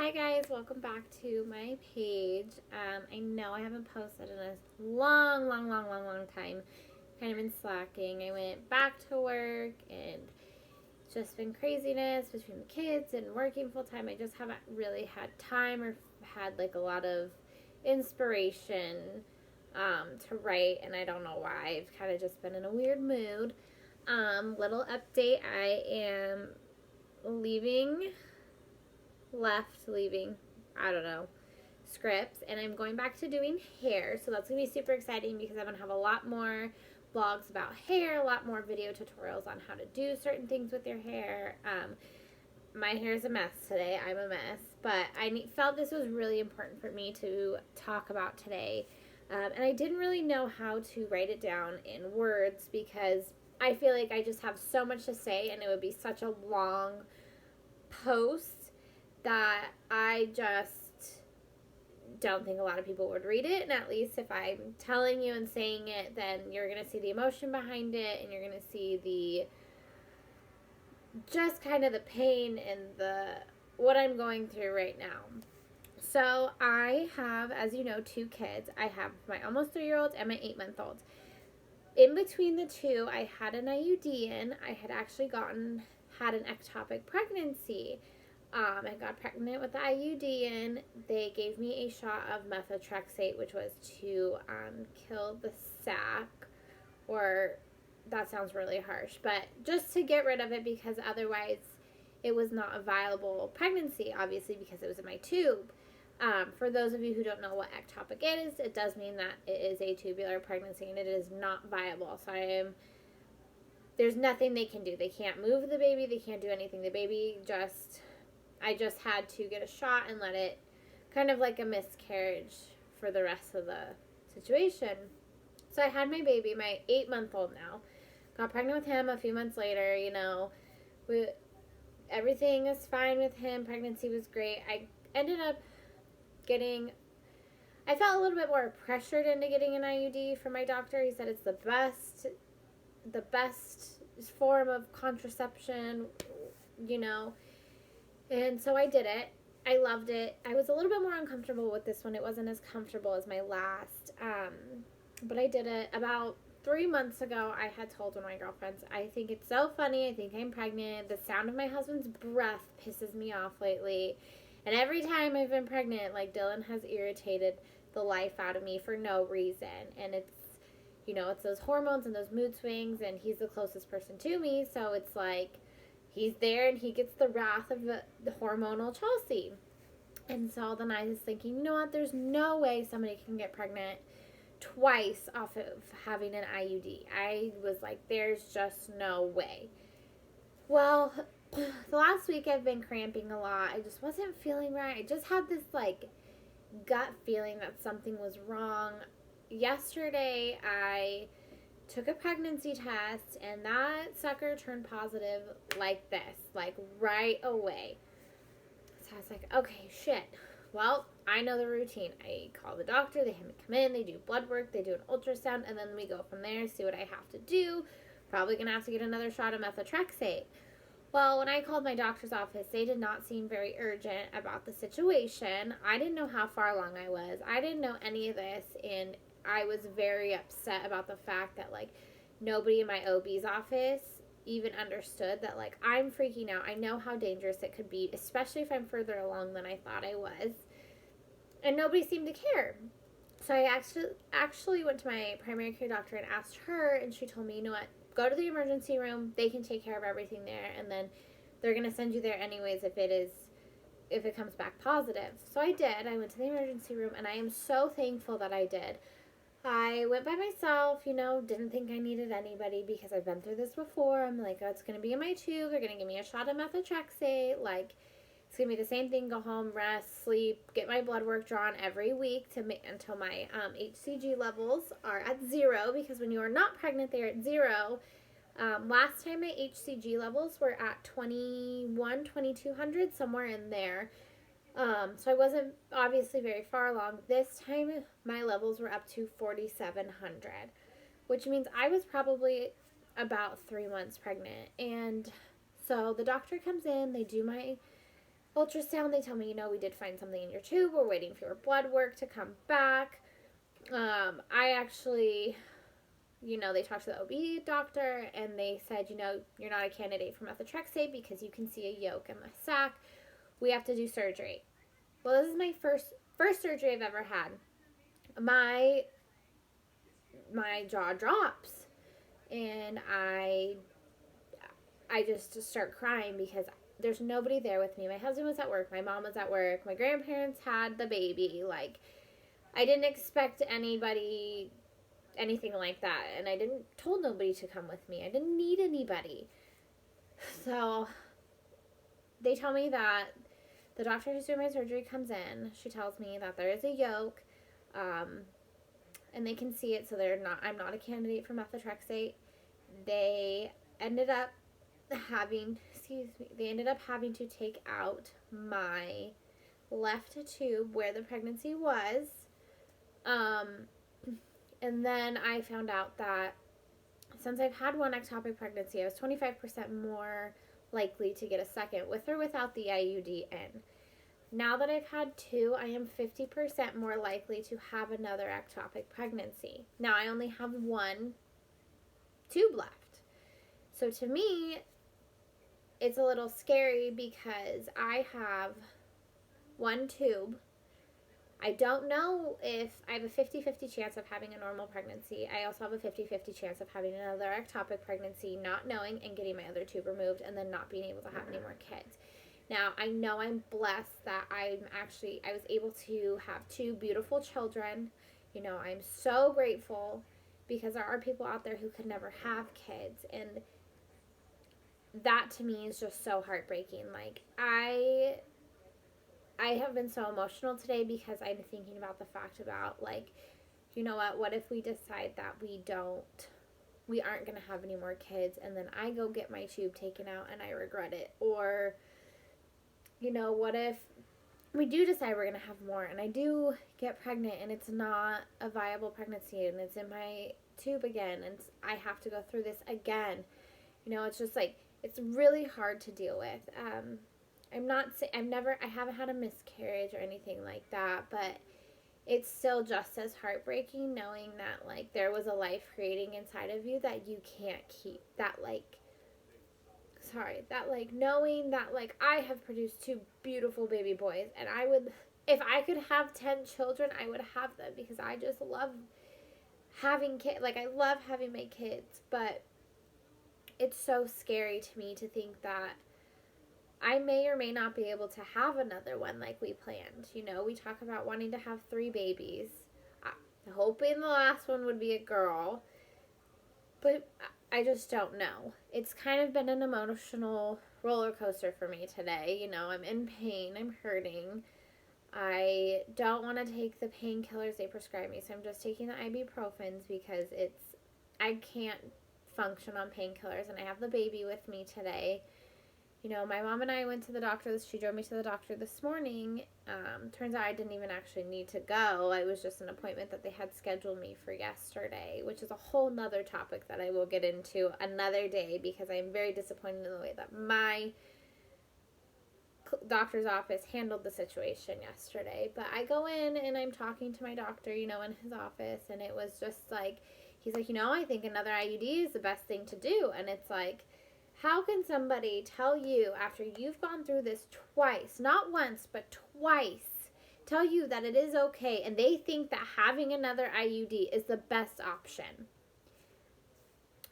Hi guys, welcome back to my page. I know I haven't posted in a long time. Kind of been slacking. I went back to work and it's just been craziness between the kids and working full time. I just haven't really had time or had like a lot of inspiration to write, and I don't know why. I've kind of just been in a weird mood. Little update, I am leaving, I don't know, scripts, and I'm going back to doing hair. So that's going to be super exciting because I'm going to have a lot more vlogs about hair, a lot more video tutorials on how to do certain things with your hair. My hair is a mess today. I'm a mess. But I felt this was really important for me to talk about today. And I didn't really know how to write it down in words because I feel like I just have so much to say and it would be such a long post that I just don't think a lot of people would read it. And at least if I'm telling you and saying it, then you're going to see the emotion behind it and you're going to see the just kind of the pain and the what I'm going through right now. So I have, as you know, two kids. I have my almost 3-year-old and my 8-month-old. In between the two, I had an IUD in. I had actually had an ectopic pregnancy. I got pregnant with the IUD in. They gave me a shot of methotrexate, which was to kill the sac, or that sounds really harsh, but just to get rid of it because otherwise it was not a viable pregnancy, obviously, because it was in my tube. For those of you who don't know what ectopic is, it does mean that it is a tubular pregnancy and it is not viable. So there's nothing they can do. They can't move the baby. They can't do anything. I just had to get a shot and let it kind of like a miscarriage for the rest of the situation. So I had my baby, my 8-month-old now. Got pregnant with him a few months later, everything is fine with him. Pregnancy was great. I ended up I felt a little bit more pressured into getting an IUD from my doctor. He said it's the best form of contraception, And so I did it. I loved it. I was a little bit more uncomfortable with this one. It wasn't as comfortable as my last. But I did it. About 3 months ago, I had told one of my girlfriends, I think it's so funny. I think I'm pregnant. The sound of my husband's breath pisses me off lately. And every time I've been pregnant, like, Dylan has irritated the life out of me for no reason. And it's those hormones and those mood swings, and he's the closest person to me. So it's like, he's there and he gets the wrath of the hormonal Chelsea. And so then I was thinking, you know what? There's no way somebody can get pregnant twice off of having an IUD. I was like, there's just no way. Well, the last week I've been cramping a lot. I just wasn't feeling right. I just had this like gut feeling that something was wrong. Yesterday I took a pregnancy test and that sucker turned positive like this, like right away. So I was like, okay, shit. Well, I know the routine. I call the doctor, they have me come in, they do blood work, they do an ultrasound, and then we go from there, see what I have to do. Probably gonna have to get another shot of methotrexate. Well, when I called my doctor's office, they did not seem very urgent about the situation. I didn't know how far along I was. I didn't know any of this, and I was very upset about the fact that, like, nobody in my OB's office even understood that, like, I'm freaking out. I know how dangerous it could be, especially if I'm further along than I thought I was. And nobody seemed to care. So I actually went to my primary care doctor and asked her, and she told me, you know what, go to the emergency room. They can take care of everything there, and then they're going to send you there anyways if it comes back positive. So I did. I went to the emergency room, and I am so thankful that I did. I went by myself, didn't think I needed anybody because I've been through this before. I'm like, oh, it's going to be in my tube. They're going to give me a shot of methotrexate. Like, it's going to be the same thing. Go home, rest, sleep, get my blood work drawn every week until my HCG levels are at 0, because when you are not pregnant, they're at 0. Last time my HCG levels were at 2200, somewhere in there. So I wasn't obviously very far along. This time my levels were up to 4700, which means I was probably about 3 months pregnant. And so the doctor comes in, they do my ultrasound, they tell me, we did find something in your tube. We're waiting for your blood work to come back. I actually, they talked to the OB doctor, and they said, you're not a candidate for methotrexate because you can see a yolk in the sac. We have to do surgery. Well, this is my first surgery I've ever had. My jaw drops, and I just start crying because there's nobody there with me. My husband was at work. My mom was at work. My grandparents had the baby. Like, I didn't expect anything like that. And I told nobody to come with me. I didn't need anybody. So they tell me that the doctor who's doing my surgery comes in. She tells me that there is a yolk, and they can see it, so I'm not a candidate for methotrexate. They ended up having to take out my left tube where the pregnancy was. And then I found out that since I've had one ectopic pregnancy, I was 25% more likely to get a second, with or without the IUD in. Now that I've had two, I am 50% more likely to have another ectopic pregnancy. Now I only have one tube left. So to me, it's a little scary because I have one tube. I don't know if I have a 50-50 chance of having a normal pregnancy. I also have a 50-50 chance of having another ectopic pregnancy, not knowing, and getting my other tube removed, and then not being able to have any more kids. Now, I know I'm blessed that I was able to have two beautiful children. I'm so grateful because there are people out there who could never have kids, and that to me is just so heartbreaking. Like, I have been so emotional today because I'm thinking about the fact about, like, what if we decide that we aren't going to have any more kids, and then I go get my tube taken out and I regret it? Or, what if we do decide we're going to have more and I do get pregnant and it's not a viable pregnancy and it's in my tube again and I have to go through this again? It's just like, it's really hard to deal with. I haven't had a miscarriage or anything like that, but it's still just as heartbreaking knowing that, like, there was a life creating inside of you that you can't keep. Knowing that, like, I have produced two beautiful baby boys, and if I could have 10 children, I would have them because I just love having kids. Like, I love having my kids, but it's so scary to me to think that I may or may not be able to have another one like we planned. We talk about wanting to have 3 babies. Hoping the last one would be a girl. But I just don't know. It's kind of been an emotional roller coaster for me today. I'm in pain. I'm hurting. I don't want to take the painkillers they prescribe me. So I'm just taking the ibuprofens because I can't function on painkillers. And I have the baby with me today. My mom and I went to the doctor. She drove me to the doctor this morning. Turns out I didn't even actually need to go. It was just an appointment that they had scheduled me for yesterday, which is a whole nother topic that I will get into another day because I'm very disappointed in the way that my doctor's office handled the situation yesterday. But I go in and I'm talking to my doctor, in his office, and it was just like, he's like, I think another IUD is the best thing to do. And it's like, how can somebody tell you after you've gone through this twice, not once, but twice, tell you that it is okay, and they think that having another IUD is the best option?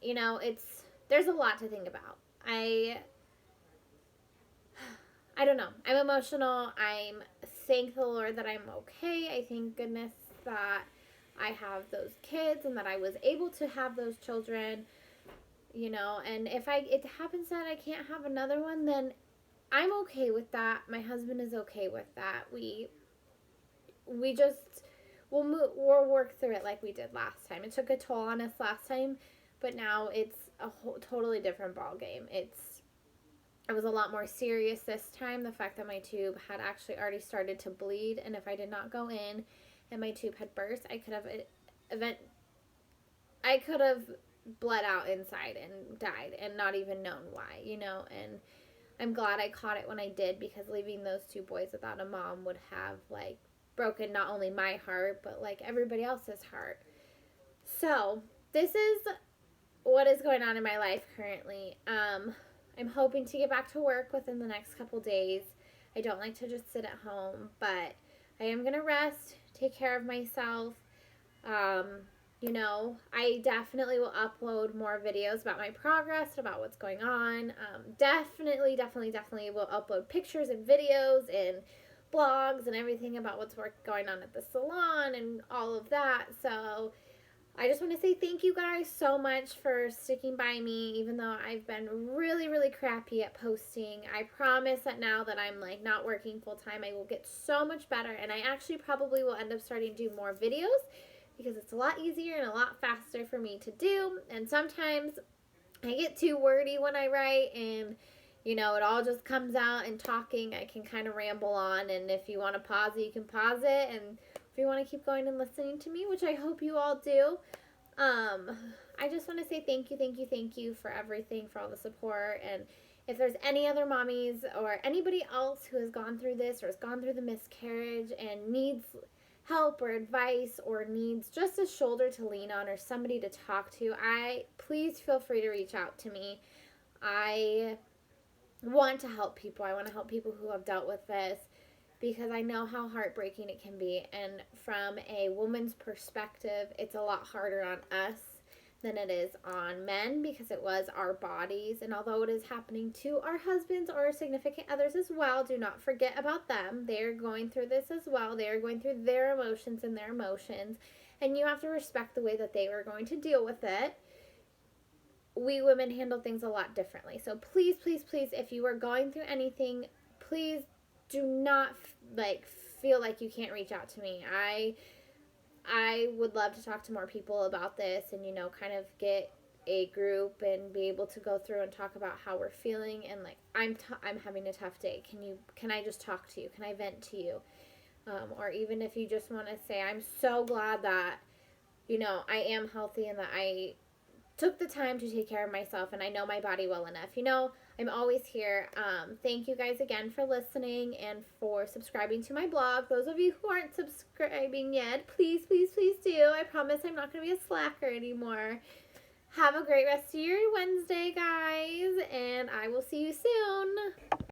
There's a lot to think about. I don't know. I'm emotional. I'm thank the Lord that I'm okay. I thank goodness that I have those kids and that I was able to have those children. And if it happens that I can't have another one, then I'm okay with that. My husband is okay with that. We'll work through it like we did last time. It took a toll on us last time, but now it's a totally different ball game. It was a lot more serious this time. The fact that my tube had actually already started to bleed, and if I did not go in and my tube had burst, I could have bled out inside and died and not even known why, and I'm glad I caught it when I did, because leaving those two boys without a mom would have, like, broken not only my heart, but, like, everybody else's heart. So, this is what is going on in my life currently. I'm hoping to get back to work within the next couple days. I don't like to just sit at home, but I am going to rest, take care of myself. I definitely will upload more videos about my progress, about what's going on. Definitely will upload pictures and videos and blogs and everything about what's going on at the salon and all of that. So I just want to say thank you guys so much for sticking by me, even though I've been really, really crappy at posting. I promise that now that I'm, like, not working full time, I will get so much better, and I actually probably will end up starting to do more videos, because it's a lot easier and a lot faster for me to do. And sometimes I get too wordy when I write, and it all just comes out, and talking, I can kind of ramble on, and if you want to pause it, you can pause it, and if you want to keep going and listening to me, which I hope you all do, I just want to say thank you for everything, for all the support. And if there's any other mommies or anybody else who has gone through this or has gone through the miscarriage and needs help or advice or needs just a shoulder to lean on or somebody to talk to, please feel free to reach out to me. I want to help people. I want to help people who have dealt with this, because I know how heartbreaking it can be. And from a woman's perspective, it's a lot harder on us than it is on men, because it was our bodies. And although it is happening to our husbands or our significant others as well, do not forget about them. They're going through this as well. They are going through their emotions, and you have to respect the way that they are going to deal with it. We women handle things a lot differently. So please, if you are going through anything, please do not feel like you can't reach out to me. I would love to talk to more people about this, and kind of get a group and be able to go through and talk about how we're feeling, and I'm having a tough day. Can I just talk to you? Can I vent to you? Or even if you just want to say, I'm so glad that I am healthy and that I took the time to take care of myself and I know my body well enough. I'm always here. Thank you guys again for listening and for subscribing to my blog. Those of you who aren't subscribing yet, please do. I promise I'm not going to be a slacker anymore. Have a great rest of your Wednesday, guys, and I will see you soon.